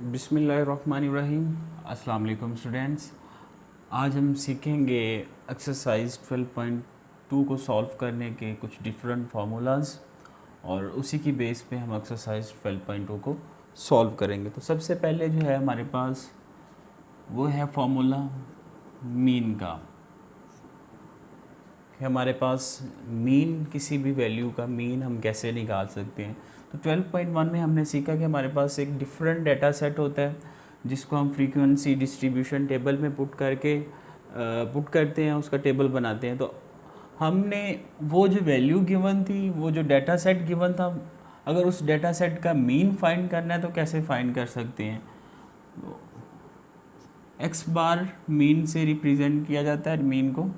बिस्मिल्लाहिर्रहमानिर्रहीम। अस्सलाम वालेकुम स्टूडेंट्स। आज हम सीखेंगे एक्सरसाइज 12.2 को सॉल्व करने के कुछ डिफरेंट फार्मूलाज और उसी की बेस पे हम एक्सरसाइज 12.2 को सॉल्व करेंगे। तो सबसे पहले जो है हमारे पास वो है फार्मूला मीन का, कि हमारे पास मीन किसी भी वैल्यू का मीन हम कैसे निकाल सकते हैं। तो 12.1 में हमने सीखा कि हमारे पास एक डिफरेंट डेटा सेट होता है जिसको हम फ्रीक्वेंसी डिस्ट्रीब्यूशन टेबल में पुट करते हैं, उसका टेबल बनाते हैं। तो हमने वो जो वैल्यू गिवन थी, वो जो डेटा सेट गिवन था, अगर उस डेटा सेट का मीन फाइंड करना है तो कैसे फाइंड कर सकते हैं। एक्स बार मीन से रिप्रेजेंट किया जाता है। मीन को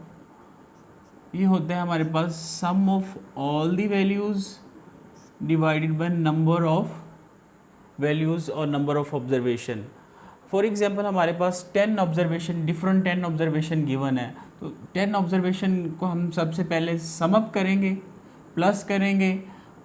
ये होता है हमारे पास sum of all the values divided by number of values और number of observation. For example हमारे पास 10 ऑब्जर्वेशन, डिफरेंट 10 ऑब्जर्वेशन गिवन है। तो 10 ऑब्जर्वेशन को हम सबसे पहले सम अप करेंगे, प्लस करेंगे,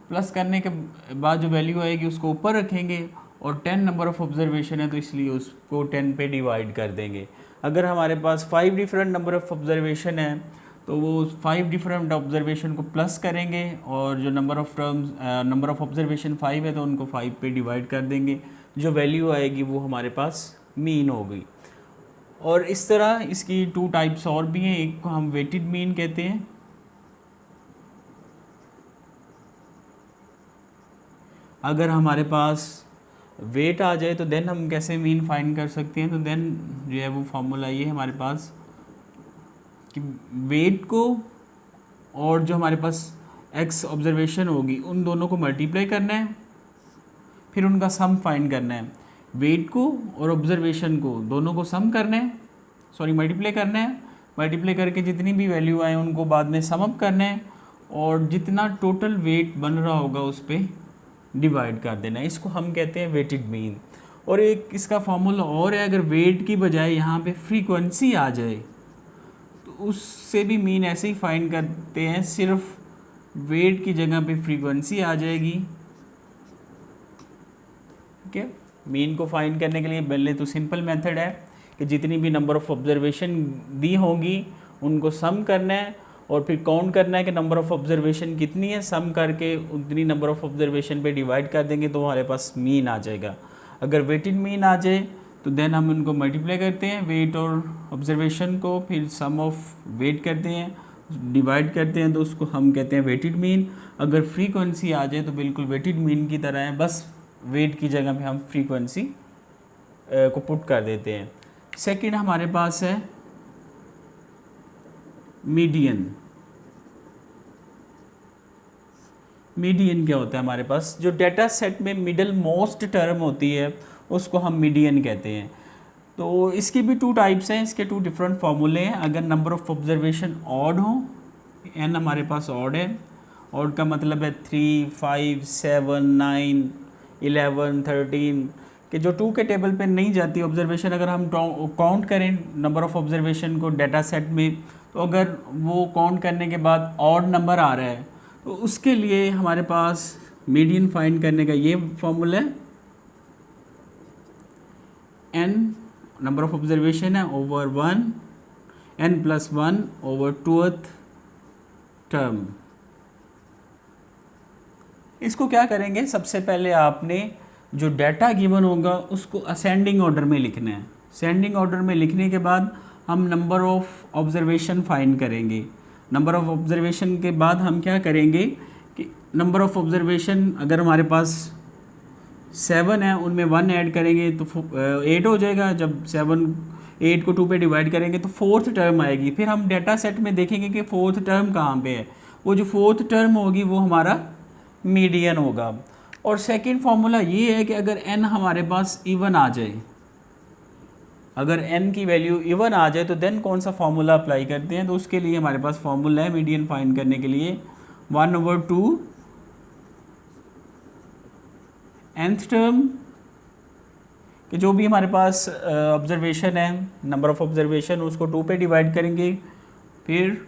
प्लस करने के बाद जो वैल्यू आएगी उसको ऊपर रखेंगे और 10 नंबर ऑफ ऑब्जर्वेशन है तो इसलिए उसको 10 पे डिवाइड कर देंगे। अगर हमारे पास 5 डिफरेंट नंबर ऑफ ऑब्जर्वेशन है तो वो 5 डिफरेंट ऑब्जर्वेशन को प्लस करेंगे और जो नंबर ऑफ ऑब्जर्वेशन 5 है तो उनको 5 पे डिवाइड कर देंगे। जो वैल्यू आएगी वो हमारे पास मीन हो गई। और इस तरह इसकी 2 टाइप्स और भी हैं। एक को हम वेटेड मीन कहते हैं। अगर हमारे पास वेट आ जाए तो देन हम कैसे मीन फाइंड कर सकते हैं। तो देन जो है वो फॉर्मूला ये है हमारे पास कि वेट को और जो हमारे पास एक्स ऑब्जर्वेशन होगी उन दोनों को मल्टीप्लाई करना है, फिर उनका सम फाइंड करना है। वेट को और ऑब्जर्वेशन को दोनों को सम करना है, मल्टीप्लाई करना है। मल्टीप्लाई करके जितनी भी वैल्यू आए उनको बाद में सम अप करना है और जितना टोटल वेट बन रहा होगा उस पर डिवाइड कर देना है। इसको हम कहते हैं वेटेड मीन। और एक इसका फॉर्मूला और है, अगर वेट की बजाय यहाँ पे फ्रीक्वेंसी आ जाए तो उससे भी मीन ऐसे ही फाइंड करते हैं, सिर्फ वेट की जगह पे फ्रीक्वेंसी आ जाएगी। ठीक है, मीन को फाइंड करने के लिए पहले तो सिंपल मेथड है कि जितनी भी नंबर ऑफ ऑब्जर्वेशन दी होंगी उनको सम करना है और फिर काउंट करना है कि नंबर ऑफ ऑब्जर्वेशन कितनी है, सम करके उतनी नंबर ऑफ ऑब्जर्वेशन पे डिवाइड कर देंगे तो हमारे पास मीन आ जाएगा। अगर वेटेड मीन आ जाए तो देन हम उनको मल्टीप्लाई करते हैं, वेट और ऑब्जर्वेशन को, फिर सम ऑफ वेट करते हैं, डिवाइड करते हैं तो उसको हम कहते हैं वेटेड मीन। अगर फ्रीक्वेंसी आ जाए तो बिल्कुल वेटेड मीन की तरह है, बस वेट की जगह पे हम फ्रीक्वेंसी को पुट कर देते हैं। सेकंड हमारे पास है मीडियन। मीडियन क्या होता है हमारे पास, जो डेटा सेट में मिडल मोस्ट टर्म होती है उसको हम मीडियन कहते हैं। तो इसकी भी 2 टाइप्स हैं, इसके 2 डिफरेंट फार्मूले हैं। अगर नंबर ऑफ ऑब्जर्वेशन ऑड हो, एन हमारे पास ऑड है, ऑड का मतलब है 3, 5, 7, 9, 11, 13 कि जो 2 के टेबल पे नहीं जाती ऑब्जर्वेशन। अगर हम काउंट करें नंबर ऑफ ऑब्जर्वेशन को डेटा सेट में, तो अगर वो काउंट करने के बाद ऑड नंबर आ रहा है तो उसके लिए हमारे पास मीडियन फाइंड करने का ये फॉर्मूला है, एन नंबर ऑफ ऑब्जर्वेशन है over 1, n+1 over 2th term. इसको क्या करेंगे, सबसे पहले आपने जो डाटा गिवन होगा उसको असेंडिंग ऑर्डर में लिखना है। असेंडिंग ऑर्डर में लिखने के बाद हम नंबर ऑफ ऑब्जर्वेशन फाइंड करेंगे। नंबर ऑफ ऑब्जर्वेशन के बाद हम क्या करेंगे कि नंबर ऑफ ऑब्जर्वेशन अगर हमारे पास 7 है उनमें 1 ऐड करेंगे तो 8 हो जाएगा। जब 8 को 2 पे डिवाइड करेंगे तो 4th टर्म आएगी। फिर हम डेटा सेट में देखेंगे कि 4th टर्म कहाँ पे है, वो जो 4th टर्म होगी वो हमारा मीडियन होगा। और सेकंड फार्मूला ये है कि अगर n हमारे पास इवन आ जाए, अगर n की वैल्यू इवन आ जाए तो देन कौन सा फार्मूला अप्लाई करते हैं। तो उसके लिए हमारे पास फार्मूला है मीडियन फाइंड करने के लिए 1/2 nth टर्म कि जो भी हमारे पास ऑब्जर्वेशन है, नंबर ऑफ ऑब्जर्वेशन, उसको 2 पे डिवाइड करेंगे, फिर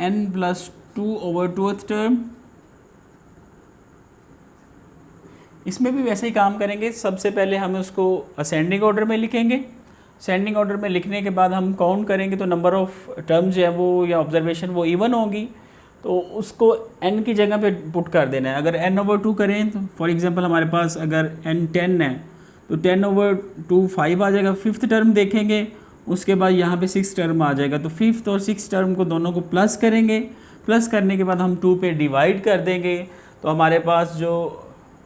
n+2 ओवर 2th टर्म इसमें भी वैसे ही काम करेंगे। सबसे पहले हम उसको असेंडिंग ऑर्डर में लिखेंगे। असेंडिंग ऑर्डर में लिखने के बाद हम काउंट करेंगे तो नंबर ऑफ़ टर्म्स जो है वो या ऑब्जर्वेशन वो इवन होगी, तो उसको n की जगह पे पुट कर देना है। अगर n/2 करें तो फॉर एग्जांपल हमारे पास अगर n 10 है तो 10/2 5 आ जाएगा। फिफ्थ टर्म देखेंगे, उसके बाद यहाँ पे 6 टर्म आ जाएगा। तो फिफ्थ और 6 टर्म को दोनों को प्लस करेंगे, प्लस करने के बाद हम 2 पे डिवाइड कर देंगे, तो हमारे पास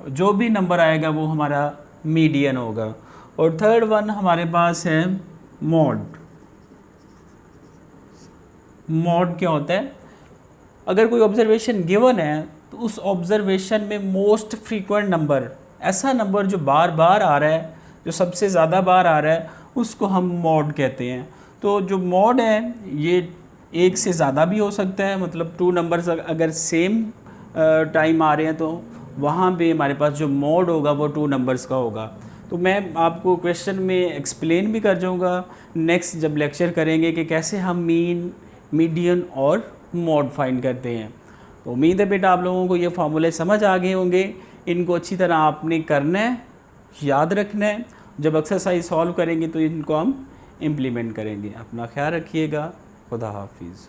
जो भी नंबर आएगा वो हमारा मीडियन होगा। और थर्ड वन हमारे पास है मॉड। मॉड क्या होता है? अगर कोई ऑब्जर्वेशन गिवन है तो उस ऑब्जर्वेशन में मोस्ट फ्रीक्वेंट नंबर, ऐसा नंबर जो बार बार आ रहा है, जो सबसे ज़्यादा बार आ रहा है, उसको हम मॉड कहते हैं। तो जो मॉड है ये एक से ज़्यादा भी हो सकता है, मतलब 2 नंबर्स अगर सेम टाइम आ रहे हैं तो वहाँ पे हमारे पास जो मॉड होगा वो 2 नंबर्स का होगा। तो मैं आपको क्वेश्चन में एक्सप्लेन भी कर जाऊँगा नेक्स्ट जब लेक्चर करेंगे कि कैसे हम मीन, मीडियन और मॉड फाइंड करते हैं। तो उम्मीद है बेटा आप लोगों को ये फार्मूले समझ आ गए होंगे। इनको अच्छी तरह आपने करना है, याद रखना है। जब एक्सरसाइज सॉल्व करेंगे तो इनको हम इम्प्लीमेंट करेंगे। अपना ख्याल रखिएगा। खुदा हाफिज़।